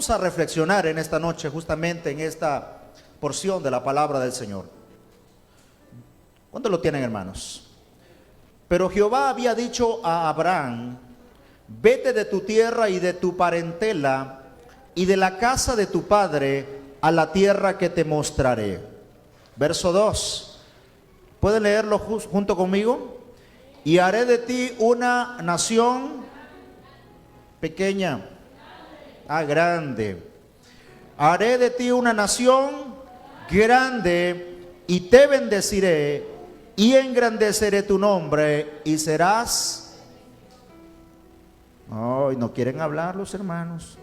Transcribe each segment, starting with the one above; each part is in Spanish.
vamos a reflexionar en esta noche justamente en esta porción de la palabra del Señor. ¿Cuántos lo tienen, hermanos? Pero Jehová había dicho a Abraham: vete de tu tierra y de tu parentela y de la casa de tu padre a la tierra que te mostraré. Verso 2. ¿Pueden leerlo junto conmigo? Y haré de ti una nación pequeña, grande. Haré de ti una nación grande y te bendeciré y engrandeceré tu nombre y serás... Ay, no quieren hablar los hermanos.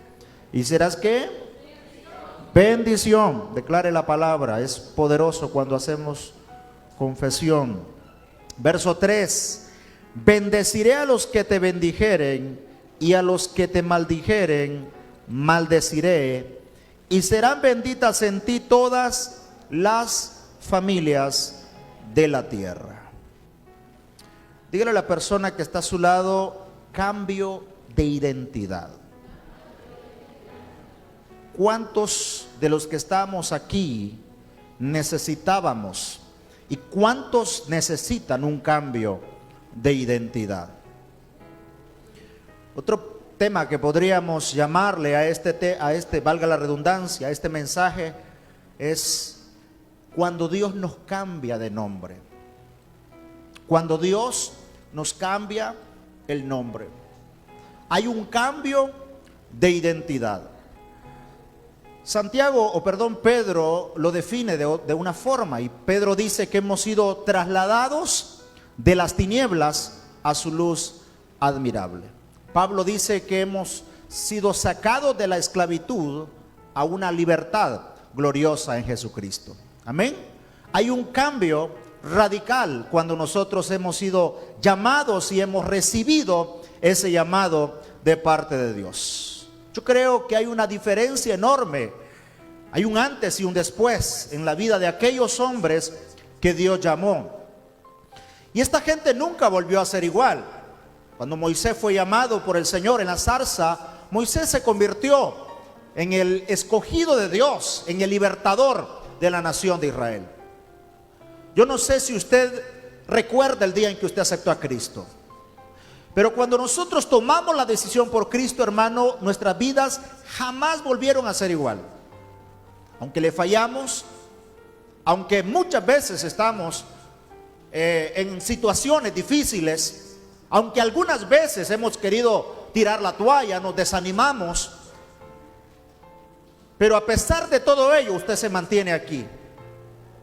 ¿Y serás qué? Bendición. Declare la palabra. Es poderoso cuando hacemos confesión. Verso 3. Bendeciré a los que te bendijeren y a los que te maldijeren maldeciré, y serán benditas en ti todas las familias de la tierra. Dígale a la persona que está a su lado: cambio de identidad. ¿Cuántos de los que estamos aquí necesitábamos y cuántos necesitan un cambio de identidad? Otro tema que podríamos llamarle a este, valga la redundancia, a este mensaje, es cuando Dios nos cambia de nombre. Cuando Dios nos cambia el nombre. Hay un cambio de identidad. Pedro lo define de una forma, y Pedro dice que hemos sido trasladados de las tinieblas a su luz admirable. Pablo dice que hemos sido sacados de la esclavitud a una libertad gloriosa en Jesucristo. Amén. Hay un cambio radical cuando nosotros hemos sido llamados y hemos recibido ese llamado de parte de Dios. Yo creo que hay una diferencia enorme. Hay un antes y un después en la vida de aquellos hombres que Dios llamó. Y esta gente nunca volvió a ser igual. Cuando Moisés fue llamado por el Señor en la zarza, Moisés se convirtió en el escogido de Dios, en el libertador de la nación de Israel. Yo no sé si usted recuerda el día en que usted aceptó a Cristo, pero cuando nosotros tomamos la decisión por Cristo, hermano, nuestras vidas jamás volvieron a ser igual. Aunque le fallamos, aunque muchas veces estamos en situaciones difíciles, aunque algunas veces hemos querido tirar la toalla, nos desanimamos, pero a pesar de todo ello, usted se mantiene aquí.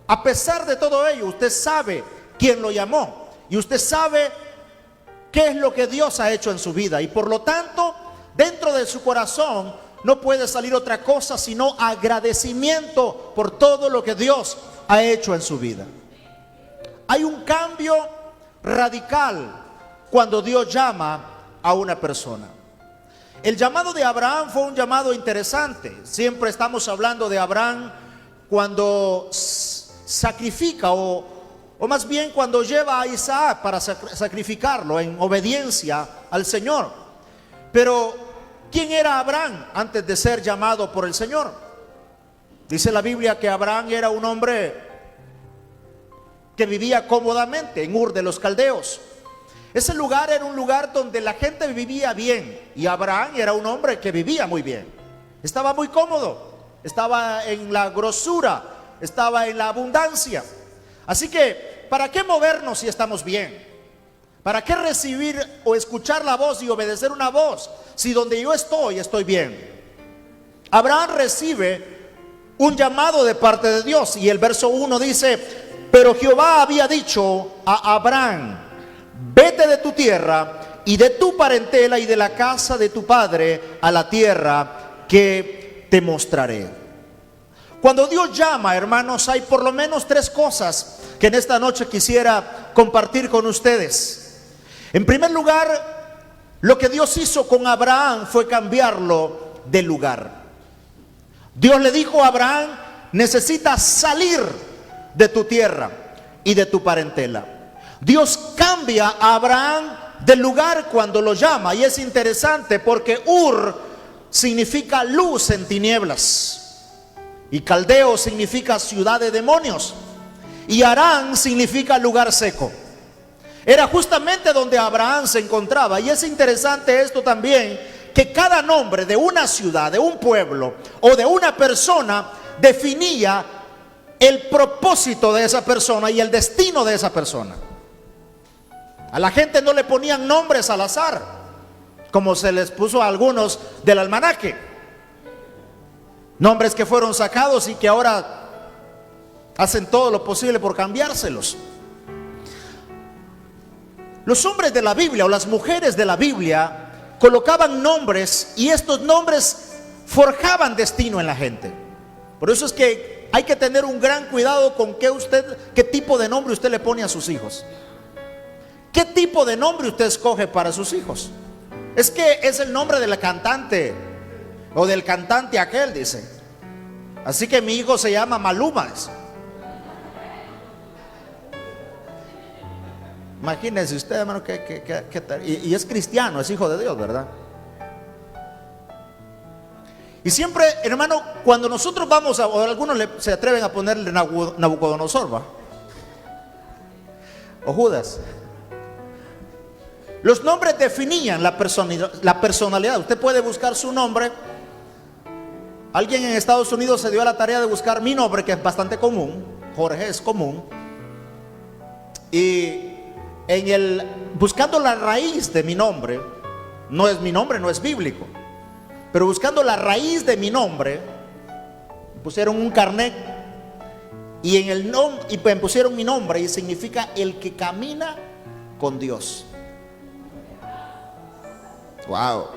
A pesar de todo ello, usted sabe quién lo llamó y usted sabe qué es lo que Dios ha hecho en su vida, y por lo tanto, dentro de su corazón no puede salir otra cosa sino agradecimiento por todo lo que Dios ha hecho en su vida. Hay un cambio radical cuando Dios llama a una persona. El llamado de Abraham fue un llamado interesante. Siempre estamos hablando de Abraham cuando sacrifica o más bien cuando lleva a Isaac para sacrificarlo en obediencia al Señor. Pero ¿quién era Abraham antes de ser llamado por el Señor? Dice la Biblia que Abraham era un hombre que vivía cómodamente en Ur de los Caldeos. Ese lugar era un lugar donde la gente vivía bien, y Abraham era un hombre que vivía muy bien. Estaba muy cómodo, estaba en la grosura, estaba en la abundancia. Así que, ¿para qué movernos si estamos bien? ¿Para qué recibir o escuchar la voz y obedecer una voz si donde yo estoy bien? Abraham recibe un llamado de parte de Dios, y el verso 1 dice: pero Jehová había dicho a Abraham: vete de tu tierra y de tu parentela y de la casa de tu padre a la tierra que te mostraré. Cuando Dios llama, hermanos, hay por lo menos tres cosas que en esta noche quisiera compartir con ustedes. En primer lugar, lo que Dios hizo con Abraham fue cambiarlo de lugar. Dios le dijo a Abraham: necesitas salir de tu tierra y de tu parentela. Dios cambia a Abraham de lugar cuando lo llama, y es interesante porque Ur significa luz en tinieblas, y Caldeo significa ciudad de demonios, y Harán significa lugar seco. Era justamente donde Abraham se encontraba. Y es interesante esto también, que cada nombre de una ciudad, de un pueblo o de una persona definía el propósito de esa persona y el destino de esa persona. A la gente no le ponían nombres al azar, como se les puso a algunos del almanaque, nombres que fueron sacados y que ahora hacen todo lo posible por cambiárselos. Los hombres de la Biblia o las mujeres de la Biblia colocaban nombres, y estos nombres forjaban destino en la gente. Por eso es que hay que tener un gran cuidado con qué tipo de nombre usted le pone a sus hijos. ¿Qué tipo de nombre usted escoge para sus hijos? Es que es el nombre de la cantante o del cantante aquel, dice. Así que mi hijo se llama Maluma. Imagínense usted, hermano, y es cristiano, es hijo de Dios, ¿verdad? Y siempre, hermano, cuando nosotros vamos o algunos se atreven a ponerle Nabucodonosor, ¿va? O Judas. Los nombres definían la personalidad. Usted puede buscar su nombre. Alguien en Estados Unidos se dio a la tarea de buscar mi nombre, que es bastante común. Jorge es común. Y buscando la raíz de mi nombre, no es bíblico, pero buscando la raíz de mi nombre, pusieron un carnet y me pusieron mi nombre, y significa el que camina con Dios. Wow.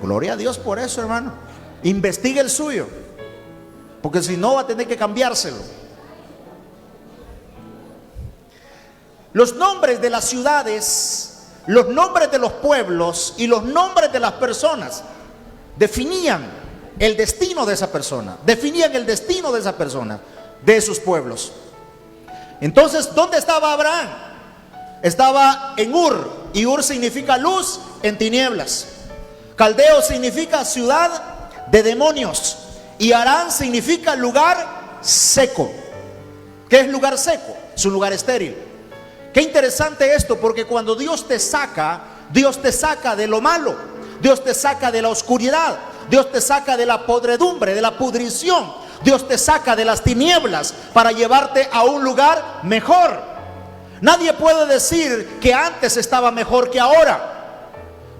Gloria a Dios por eso, hermano. Investigue el suyo, porque si no va a tener que cambiárselo. Los nombres de las ciudades, los nombres de los pueblos y los nombres de las personas definían el destino de esa persona, de esos pueblos. Entonces, ¿dónde estaba Abraham? Estaba en Ur, y Ur significa luz en tinieblas. Caldeo significa ciudad de demonios, y Harán significa lugar seco. ¿Qué es lugar seco? Es un lugar estéril. Qué interesante esto, porque cuando Dios te saca de lo malo, Dios te saca de la oscuridad, Dios te saca de la podredumbre, de la pudrición, Dios te saca de las tinieblas para llevarte a un lugar mejor. Nadie puede decir que antes estaba mejor que ahora,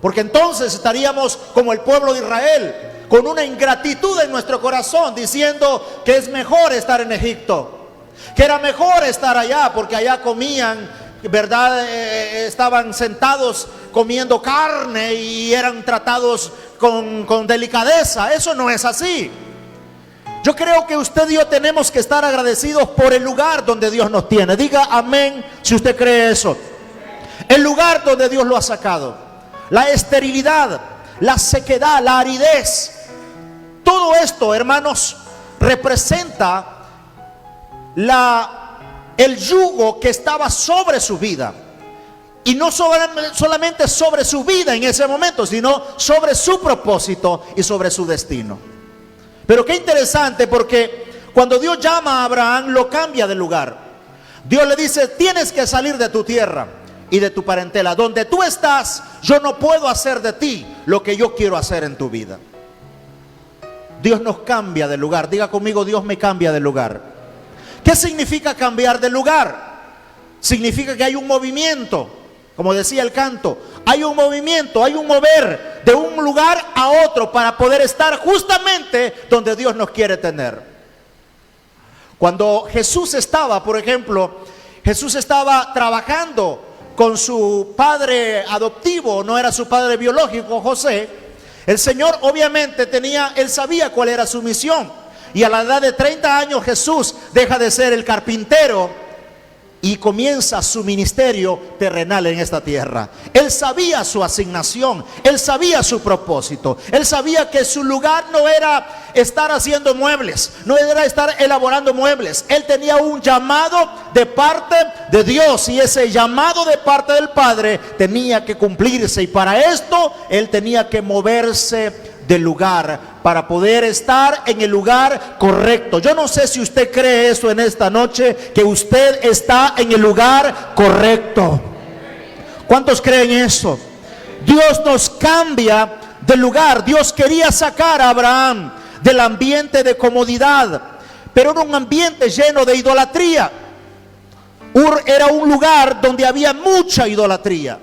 porque entonces estaríamos como el pueblo de Israel, con una ingratitud en nuestro corazón, diciendo que es mejor estar en Egipto, que era mejor estar allá, porque allá comían, ¿verdad? Estaban sentados comiendo carne y eran tratados con delicadeza. Eso no es así. Yo creo que usted y yo tenemos que estar agradecidos por el lugar donde Dios nos tiene. Diga amén si usted cree eso. El lugar donde Dios lo ha sacado. La esterilidad, la sequedad, la aridez, todo esto, hermanos, representa el yugo que estaba sobre su vida. Y no solamente sobre su vida en ese momento, sino sobre su propósito y sobre su destino. Pero qué interesante, porque cuando Dios llama a Abraham, lo cambia de lugar. Dios le dice: tienes que salir de tu tierra y de tu parentela. Donde tú estás, yo no puedo hacer de ti lo que yo quiero hacer en tu vida. Dios nos cambia de lugar. Diga conmigo: Dios me cambia de lugar. ¿Qué significa cambiar de lugar? Significa que hay un movimiento, como decía el canto. Hay un movimiento, hay un mover de un lugar a otro para poder estar justamente donde Dios nos quiere tener. Cuando Jesús estaba, por ejemplo, Jesús estaba trabajando con su padre adoptivo, no era su padre biológico, José. El Señor obviamente él sabía cuál era su misión. Y a la edad de 30 años Jesús deja de ser el carpintero y comienza su ministerio terrenal en esta tierra. Él sabía su asignación, él sabía su propósito, él sabía que su lugar no era estar haciendo muebles, no era estar elaborando muebles. Él tenía un llamado de parte de Dios, y ese llamado de parte del Padre tenía que cumplirse, y para esto él tenía que moverse del lugar para poder estar en el lugar correcto. Yo no sé si usted cree eso en esta noche, que usted está en el lugar correcto. ¿Cuántos creen eso? Dios nos cambia de lugar. Dios quería sacar a Abraham del ambiente de comodidad, pero era un ambiente lleno de idolatría. Ur era un lugar donde había mucha idolatría.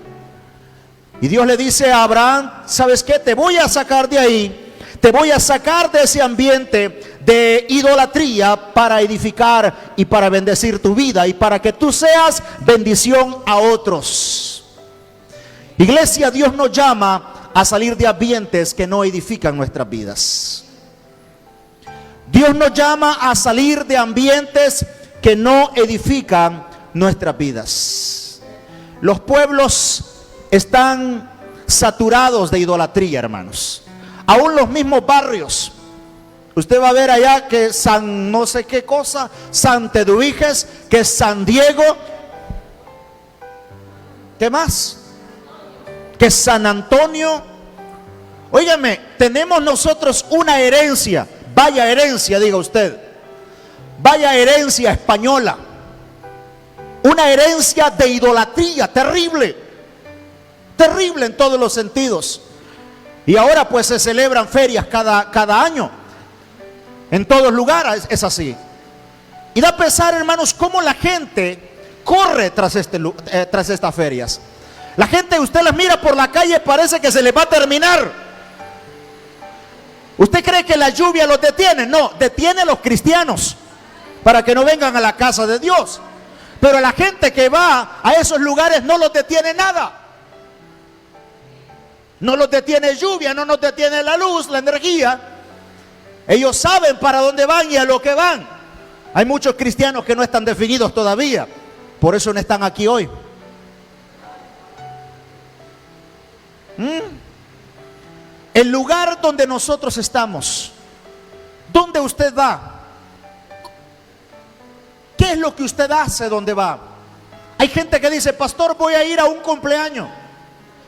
Y Dios le dice a Abraham: ¿sabes qué? Te voy a sacar de ahí, te voy a sacar de ese ambiente de idolatría para edificar y para bendecir tu vida y para que tú seas bendición a otros. Iglesia, Dios nos llama a salir de ambientes que no edifican nuestras vidas. Dios nos llama a salir de ambientes que no edifican nuestras vidas. Los pueblos están saturados de idolatría, hermanos. Aún los mismos barrios. Usted va a ver allá que San no sé qué cosa, San Teduiges, que San Diego, ¿qué más? Que San Antonio. Óigame, tenemos nosotros una herencia, vaya herencia, diga usted, vaya herencia española, una herencia de idolatría terrible, terrible en todos los sentidos. Y ahora pues se celebran ferias cada año, en todos lugares es así. Y da pesar, hermanos, cómo la gente corre tras estas ferias. La gente, usted las mira por la calle, parece que se les va a terminar. ¿Usted cree que la lluvia los detiene? No, detiene a los cristianos para que no vengan a la casa de Dios. Pero la gente que va a esos lugares no los detiene nada. No los detiene lluvia, no nos detiene la luz, la energía. Ellos saben para dónde van y a lo que van. Hay muchos cristianos que no están definidos todavía, por eso no están aquí hoy. El lugar donde nosotros estamos, ¿dónde usted va? ¿Qué es lo que usted hace donde va? Hay gente que dice: pastor, voy a ir a un cumpleaños,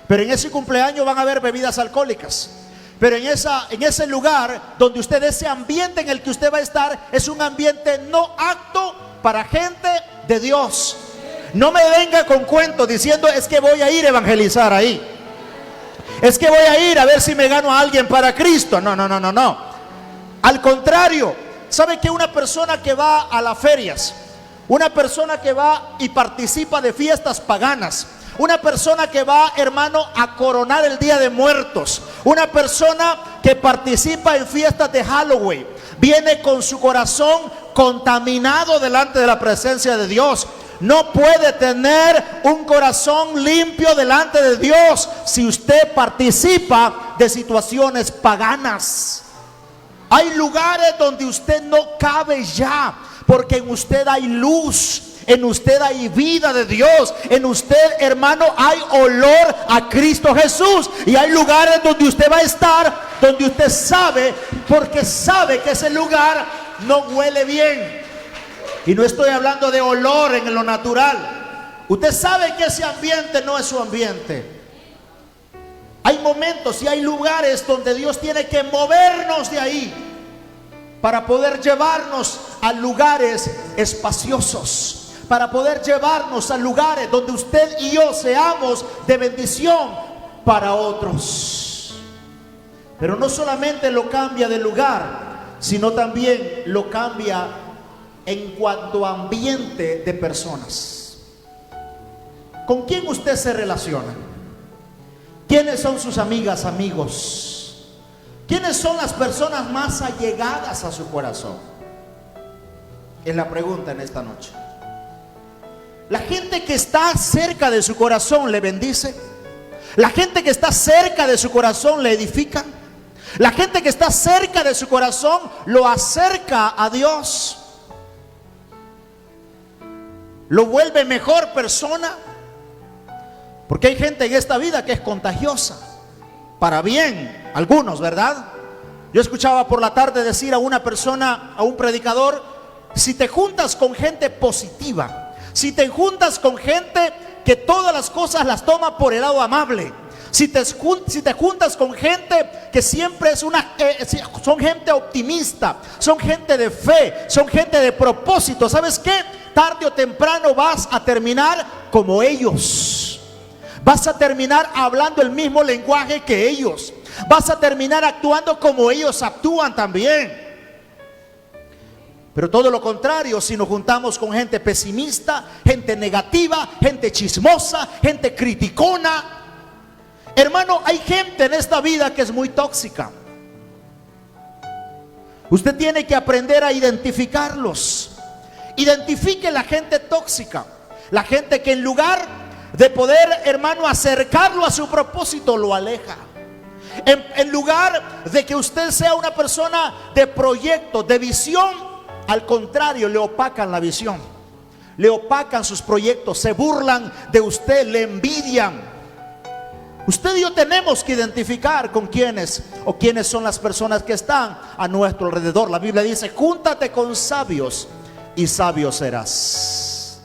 pero en ese cumpleaños van a haber bebidas alcohólicas. Pero en ese lugar donde usted, ese ambiente en el que usted va a estar, es un ambiente no apto para gente de Dios. No me venga con cuentos diciendo: es que voy a ir a evangelizar ahí, es que voy a ir a ver si me gano a alguien para Cristo. No. Al contrario, ¿sabe que una persona que va a las ferias, una persona que va y participa de fiestas paganas, una persona que va, hermano, a coronar el Día de Muertos, una persona que participa en fiestas de Halloween, viene con su corazón contaminado delante de la presencia de Dios? No puede tener un corazón limpio delante de Dios si usted participa de situaciones paganas. Hay lugares donde usted no cabe ya, porque en usted hay luz, en usted hay vida de Dios, en usted, hermano, hay olor a Cristo Jesús. Y hay lugares donde usted va a estar, donde usted sabe, porque sabe que ese lugar no huele bien. Y no estoy hablando de olor en lo natural. Usted sabe que ese ambiente no es su ambiente. Hay momentos y hay lugares donde Dios tiene que movernos de ahí para poder llevarnos a lugares espaciosos, para poder llevarnos a lugares donde usted y yo seamos de bendición para otros. Pero no solamente lo cambia de lugar, sino también lo cambia en cuanto a ambiente de personas. ¿Con quién usted se relaciona? ¿Quiénes son sus amigas, amigos? ¿Quiénes son las personas más allegadas a su corazón? Es la pregunta en esta noche. La gente que está cerca de su corazón le bendice. La gente que está cerca de su corazón le edifica. La gente que está cerca de su corazón lo acerca a Dios. lo vuelve mejor persona. Porque hay gente en esta vida que es contagiosa, para bien, algunos, ¿verdad? Yo escuchaba por la tarde decir a una persona, a un predicador: si te juntas con gente positiva, si te juntas con gente que todas las cosas las toma por el lado amable, si te juntas con gente que siempre es son gente optimista, son gente de fe, son gente de propósito, ¿sabes qué? Tarde o temprano vas a terminar como ellos. Vas a terminar hablando el mismo lenguaje que ellos. Vas a terminar actuando como ellos actúan también. Pero todo lo contrario, si nos juntamos con gente pesimista, gente negativa, gente chismosa, gente criticona. Hermano, hay gente en esta vida que es muy tóxica. Usted tiene que aprender a identificarlos. Identifique la gente tóxica, la gente que en lugar de poder, hermano, acercarlo a su propósito, lo aleja. En lugar de que usted sea una persona de proyecto, de visión, al contrario, le opacan la visión, le opacan sus proyectos, se burlan de usted, le envidian. Usted y yo tenemos que identificar con quiénes o quiénes son las personas que están a nuestro alrededor. La Biblia dice: júntate con sabios y sabio serás.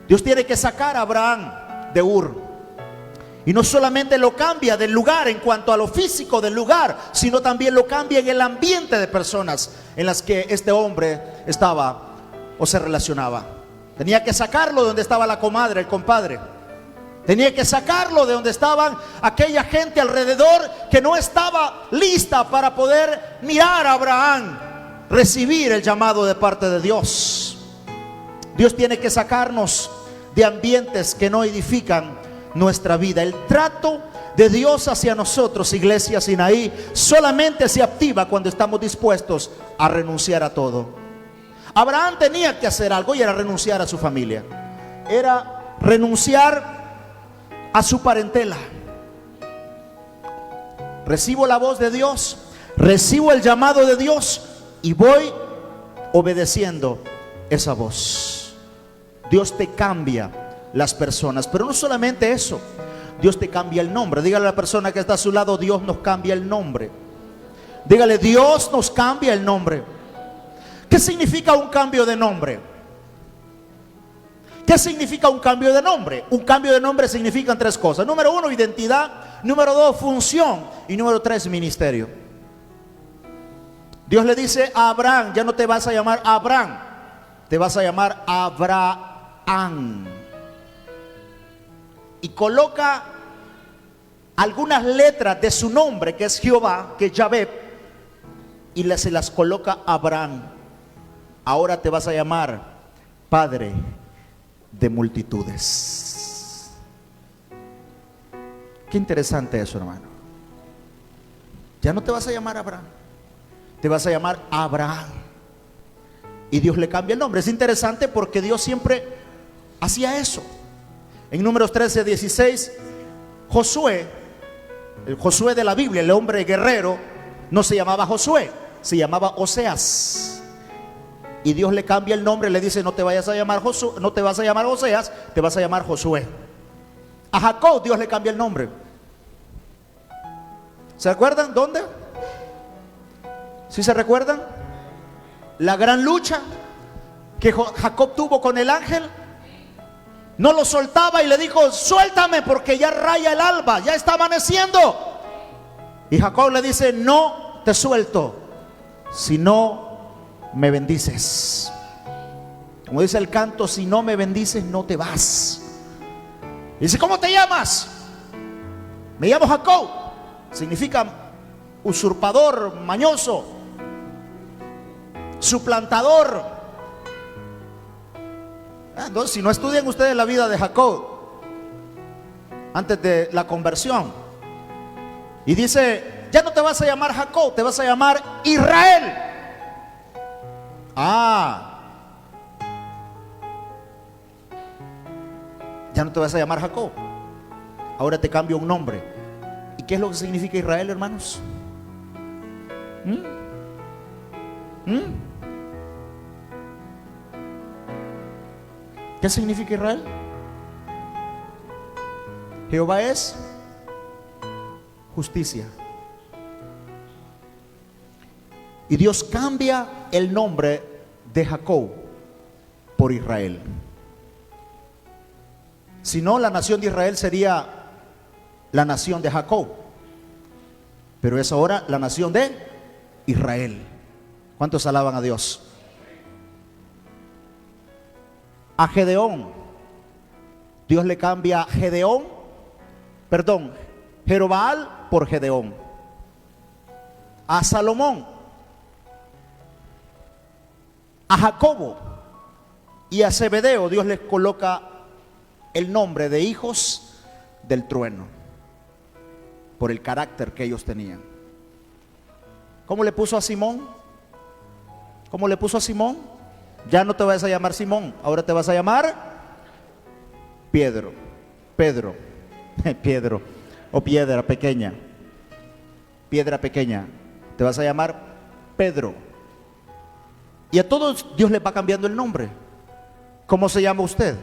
Dios tiene que sacar a Abraham de Ur, y no solamente lo cambia del lugar en cuanto a lo físico del lugar, sino también lo cambia en el ambiente de personas en las que este hombre estaba o se relacionaba. Tenía que sacarlo de donde estaba la comadre, el compadre. Tenía que sacarlo de donde estaban aquella gente alrededor que no estaba lista para poder mirar a Abraham recibir el llamado de parte de Dios. Dios tiene que sacarnos de ambientes que no edifican nuestra vida. El trato de Dios hacia nosotros, iglesia Sinaí, solamente se activa cuando estamos dispuestos a renunciar a todo. Abraham tenía que hacer algo, y era renunciar a su familia, era renunciar a su parentela. Recibo la voz de Dios, recibo el llamado de Dios y voy obedeciendo esa voz. Dios te cambia las personas, pero no solamente eso, Dios te cambia el nombre. Dígale a la persona que está a su lado: Dios nos cambia el nombre. Dígale: Dios nos cambia el nombre. ¿Qué significa un cambio de nombre? ¿Qué significa un cambio de nombre? Un cambio de nombre significa tres cosas. Número uno, identidad. Número dos, función. Y número tres, ministerio. Dios le dice a Abraham: ya no te vas a llamar Abraham, te vas a llamar Abraham. Y coloca algunas letras de su nombre, que es Jehová, que es Yahvé, y se las coloca a Abraham. Ahora te vas a llamar Padre de multitudes. Qué interesante eso, hermano. Ya no te vas a llamar Abraham, te vas a llamar Abraham. Y Dios le cambia el nombre. Es interesante porque Dios siempre hacía eso. En Números 13:16, Josué, el Josué de la Biblia, el hombre guerrero, no se llamaba Josué, se llamaba Oseas. Y Dios le cambia el nombre, le dice: no te vayas a llamar Josué, no te vas a llamar Oseas, te vas a llamar Josué. A Jacob Dios le cambia el nombre. ¿Se acuerdan dónde? ¿Sí se recuerdan? La gran lucha que Jacob tuvo con el ángel. No lo soltaba y le dijo: suéltame porque ya raya el alba, ya está amaneciendo. Y Jacob le dice: no te suelto si no me bendices. Como dice el canto: si no me bendices no te vas. Y dice: ¿cómo te llamas? Me llamo Jacob. Significa usurpador, mañoso, suplantador. Entonces, si no estudian ustedes la vida de Jacob antes de la conversión, y dice: ya no te vas a llamar Jacob, te vas a llamar Israel. Ya no te vas a llamar Jacob, ahora te cambio un nombre. ¿Y qué es lo que significa Israel, hermanos? ¿Qué significa Israel? Jehová es justicia. Y Dios cambia el nombre de Jacob por Israel. Si no, la nación de Israel sería la nación de Jacob, pero es ahora la nación de Israel. ¿Cuántos alaban a Dios? A Gedeón, Dios le cambia Jerobbaal por Gedeón. A Salomón, a Jacobo y a Zebedeo, Dios les coloca el nombre de hijos del trueno, por el carácter que ellos tenían. ¿Cómo le puso a Simón? ¿Cómo le puso a Simón? Ya no te vas a llamar Simón, ahora te vas a llamar Pedro o piedra pequeña. Piedra pequeña, te vas a llamar Pedro. Y a todos Dios les va cambiando el nombre. ¿Cómo se llama usted?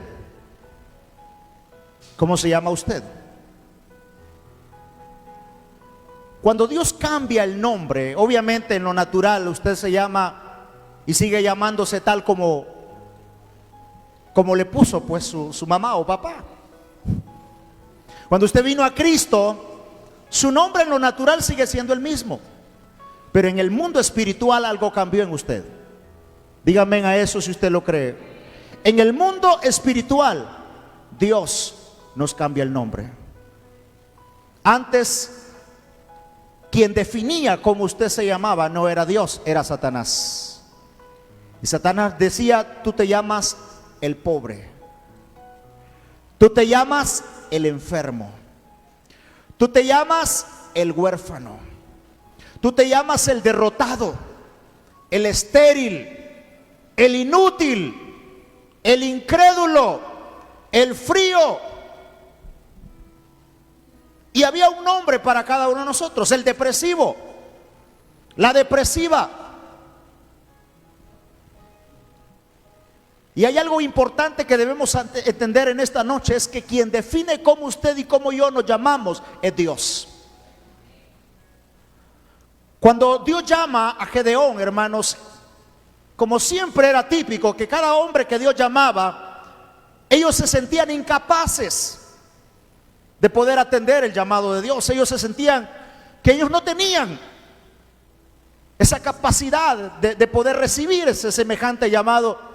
¿Cómo se llama usted? Cuando Dios cambia el nombre, obviamente en lo natural usted se llama y sigue llamándose tal como le puso pues su mamá o papá. Cuando usted vino a Cristo, su nombre en lo natural sigue siendo el mismo, pero en el mundo espiritual algo cambió en usted. Dígame a eso si usted lo cree. En el mundo espiritual Dios nos cambia el nombre. Antes, quien definía cómo usted se llamaba no era Dios, era Satanás. Y Satanás decía: tú te llamas el pobre, tú te llamas el enfermo, tú te llamas el huérfano, tú te llamas el derrotado, el estéril, el inútil, el incrédulo, el frío. Y había un nombre para cada uno de nosotros: el depresivo, la depresiva. Y hay algo importante que debemos entender en esta noche: es que quien define cómo usted y cómo yo nos llamamos es Dios. Cuando Dios llama a Gedeón, hermanos, como siempre era típico que cada hombre que Dios llamaba, ellos se sentían incapaces de poder atender el llamado de Dios. Ellos se sentían que ellos no tenían esa capacidad de poder recibir ese semejante llamado.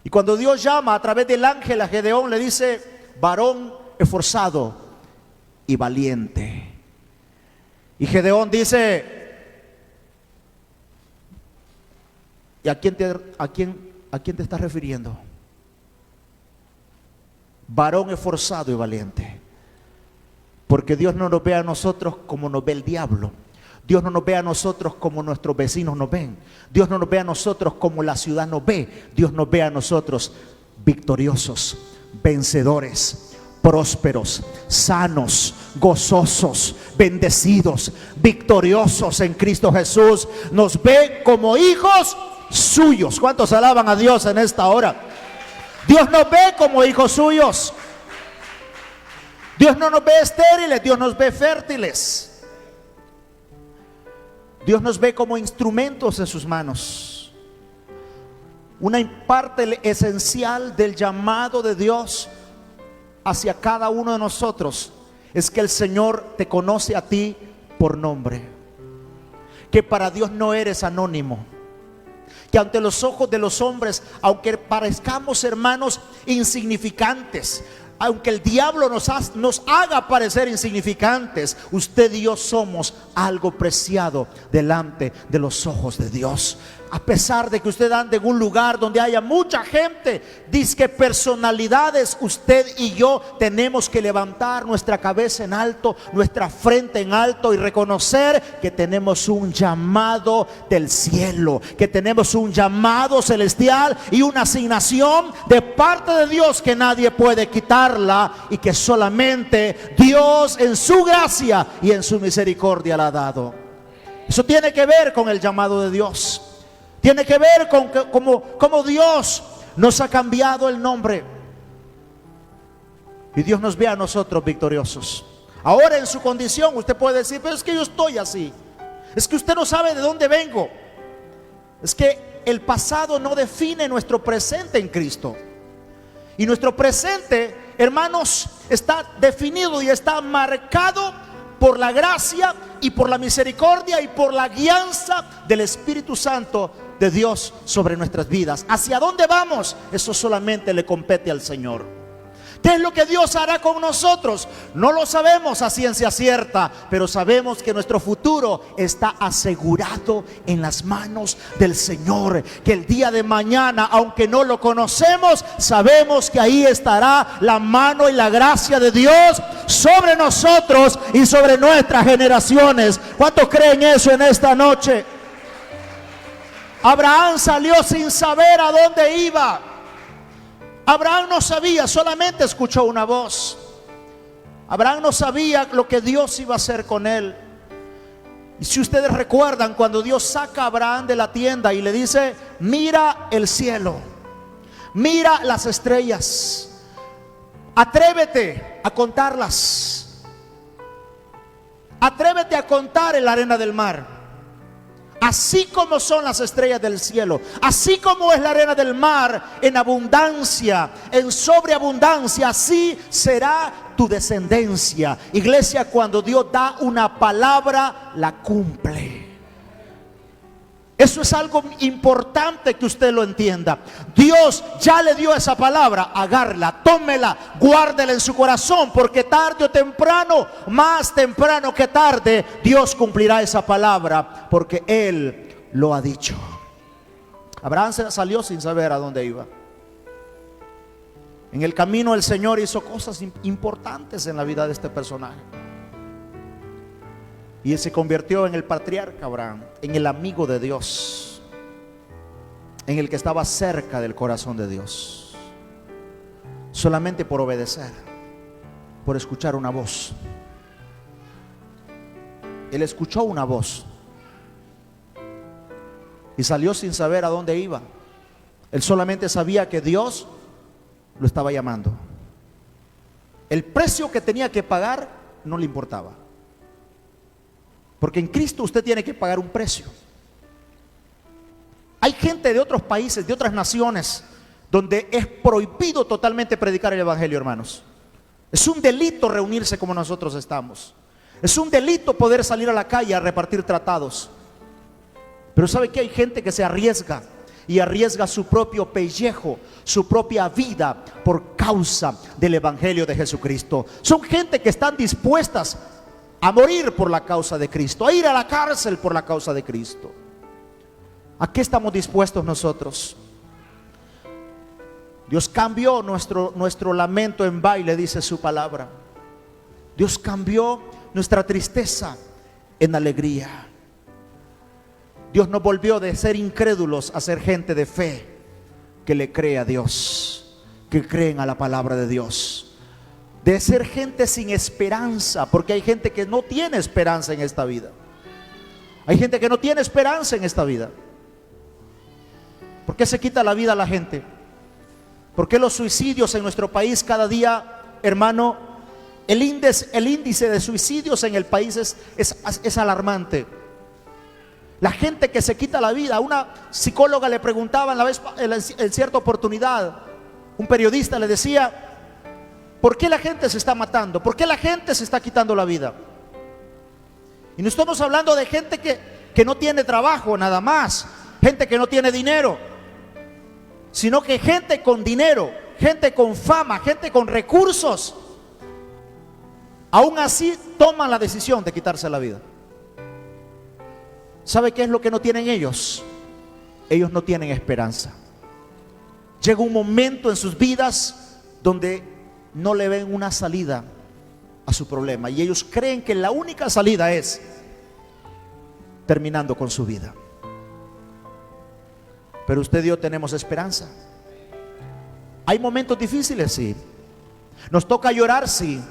Y cuando Dios llama a través del ángel a Gedeón, le dice: varón esforzado y valiente. Y Gedeón dice: ¿y a quién te estás refiriendo? Varón esforzado y valiente. Porque Dios no nos ve a nosotros como nos ve el diablo. Dios no nos ve a nosotros como nuestros vecinos nos ven. Dios no nos ve a nosotros como la ciudad nos ve. Dios nos ve a nosotros victoriosos, vencedores, prósperos, sanos, gozosos, bendecidos, victoriosos en Cristo Jesús. Nos ve como hijos suyos. ¿Cuántos alaban a Dios en esta hora? Dios nos ve como hijos suyos. Dios no nos ve estériles, Dios nos ve fértiles. Dios nos ve como instrumentos en sus manos. Una parte esencial del llamado de Dios hacia cada uno de nosotros es que el Señor te conoce a ti por nombre. Que para Dios no eres anónimo. Que ante los ojos de los hombres, aunque parezcamos, hermanos, insignificantes, aunque el diablo nos haga parecer insignificantes, usted y yo somos algo preciado delante de los ojos de Dios. A pesar de que usted ande en un lugar donde haya mucha gente, dizque personalidades, usted y yo tenemos que levantar nuestra cabeza en alto, nuestra frente en alto, y reconocer que tenemos un llamado del cielo, que tenemos un llamado celestial y una asignación de parte de Dios que nadie puede quitarla, y que solamente Dios en su gracia y en su misericordia la ha dado. Eso tiene que ver con el llamado de Dios. Tiene que ver con cómo Dios nos ha cambiado el nombre. Y Dios nos ve a nosotros victoriosos. Ahora en su condición usted puede decir: pero es que yo estoy así. Es que usted no sabe de dónde vengo. Es que el pasado no define nuestro presente en Cristo. Y nuestro presente, hermanos, está definido y está marcado por la gracia y por la misericordia y por la guianza del Espíritu Santo de Dios sobre nuestras vidas. ¿Hacia dónde vamos? Eso solamente le compete al Señor. ¿Qué es lo que Dios hará con nosotros? No lo sabemos a ciencia cierta, pero sabemos que nuestro futuro está asegurado en las manos del Señor. Que el día de mañana, aunque no lo conocemos, sabemos que ahí estará la mano y la gracia de Dios sobre nosotros y sobre nuestras generaciones. ¿Cuántos creen eso en esta noche? Abraham salió sin saber a dónde iba. Abraham no sabía, solamente escuchó una voz. Abraham no sabía lo que Dios iba a hacer con él. Y si ustedes recuerdan, cuando Dios saca a Abraham de la tienda y le dice: mira el cielo, mira las estrellas, atrévete a contarlas, atrévete a contar la arena del mar. Así como son las estrellas del cielo, así como es la arena del mar en abundancia, en sobreabundancia, así será tu descendencia. Iglesia, cuando Dios da una palabra, la cumple. Eso es algo importante que usted lo entienda. Dios ya le dio esa palabra, agárrela, tómela, guárdela en su corazón, porque tarde o temprano, más temprano que tarde, Dios cumplirá esa palabra, porque Él lo ha dicho. Abraham salió sin saber a dónde iba. En el camino el Señor hizo cosas importantes en la vida de este personaje. Y él se convirtió en el patriarca Abraham, en el amigo de Dios, en el que estaba cerca del corazón de Dios, solamente por obedecer, por escuchar una voz. Él escuchó una voz y salió sin saber a dónde iba. Él solamente sabía que Dios lo estaba llamando. El precio que tenía que pagar no le importaba. Porque en Cristo usted tiene que pagar un precio. Hay gente de otros países, de otras naciones, donde es prohibido totalmente predicar el evangelio, hermanos. Es un delito reunirse como nosotros estamos. Es un delito poder salir a la calle a repartir tratados. Pero ¿sabe qué? Hay gente que se arriesga y arriesga su propio pellejo, su propia vida por causa del evangelio de Jesucristo. Son gente que están dispuestas a morir por la causa de Cristo, a ir a la cárcel por la causa de Cristo. ¿A qué estamos dispuestos nosotros? Dios cambió nuestro lamento en baile, dice su palabra. Dios cambió nuestra tristeza en alegría. Dios nos volvió de ser incrédulos a ser gente de fe, que le cree a Dios, que creen a la palabra de Dios. De ser gente sin esperanza, porque hay gente que no tiene esperanza en esta vida. Hay gente que no tiene esperanza en esta vida. ¿Por qué se quita la vida a la gente? ¿Por qué los suicidios en nuestro país cada día, hermano? El índice de suicidios en el país es alarmante. La gente que se quita la vida. A una psicóloga le preguntaban en cierta oportunidad, un periodista le decía: ¿por qué la gente se está matando? ¿Por qué la gente se está quitando la vida? Y no estamos hablando de gente que no tiene trabajo nada más, gente que no tiene dinero, sino que gente con dinero, gente con fama, gente con recursos, aún así toman la decisión de quitarse la vida. ¿Sabe qué es lo que no tienen ellos? Ellos no tienen esperanza. Llega un momento en sus vidas donde no le ven una salida a su problema, y ellos creen que la única salida es terminando con su vida. Pero usted y yo tenemos esperanza. Hay momentos difíciles, sí. Nos toca llorar, sí.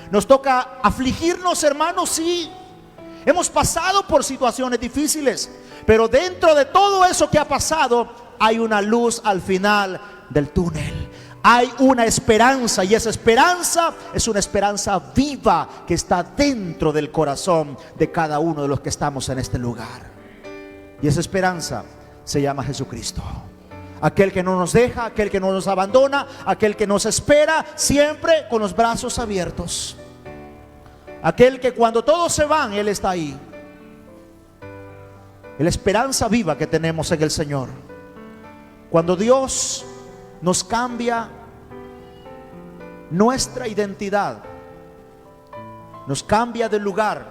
Nos toca afligirnos, hermanos, sí. Hemos pasado por situaciones difíciles, pero dentro de todo eso que ha pasado hay una luz al final del túnel. Hay una esperanza, y esa esperanza es una esperanza viva que está dentro del corazón de cada uno de los que estamos en este lugar. Y esa esperanza se llama Jesucristo. Aquel que no nos deja, aquel que no nos abandona, aquel que nos espera siempre con los brazos abiertos. Aquel que cuando todos se van, Él está ahí. La esperanza viva que tenemos en el Señor. Cuando Dios nos cambia nuestra identidad, nos cambia de lugar,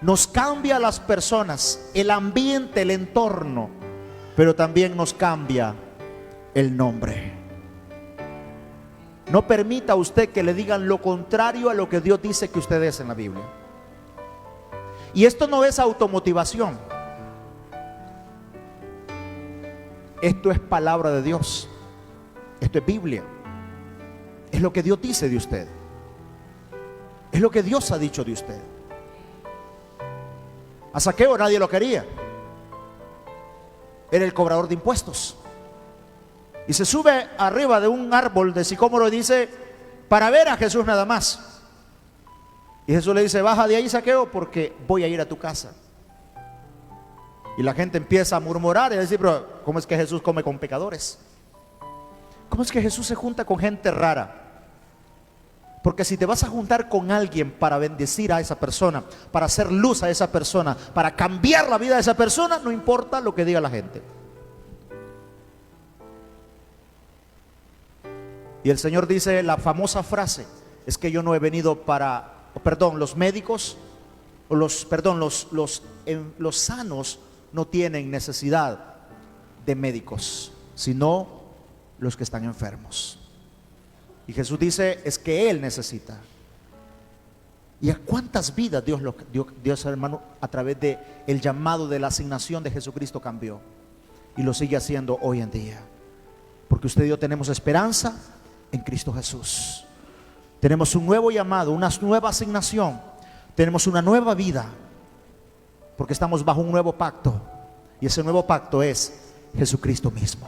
nos cambia las personas, el ambiente, el entorno, pero también nos cambia el nombre. No permita usted que le digan lo contrario a lo que Dios dice que usted es en la Biblia. Y esto no es automotivación. Esto es palabra de Dios. Esto es Biblia. Es lo que Dios dice de usted. Es lo que Dios ha dicho de usted. A Zaqueo nadie lo quería. Era el cobrador de impuestos. Y se sube arriba de un árbol de sicómoro y dice: para ver a Jesús nada más. Y Jesús le dice: baja de ahí, Zaqueo, porque voy a ir a tu casa. Y la gente empieza a murmurar y a decir: pero ¿cómo es que Jesús come con pecadores? ¿Cómo es que Jesús se junta con gente rara? Porque si te vas a juntar con alguien para bendecir a esa persona, para hacer luz a esa persona, para cambiar la vida de esa persona, no importa lo que diga la gente. Y el Señor dice la famosa frase: es que yo no he venido los médicos, los sanos no tienen necesidad de médicos, sino los que están enfermos. Y Jesús dice: es que Él necesita. ¿Y a cuántas vidas Dios, hermano, a través de el llamado de la asignación de Jesucristo cambió? Y lo sigue haciendo hoy en día. Porque usted y yo tenemos esperanza en Cristo Jesús. Tenemos un nuevo llamado, una nueva asignación. Tenemos una nueva vida. Porque estamos bajo un nuevo pacto. Y ese nuevo pacto es Jesucristo mismo.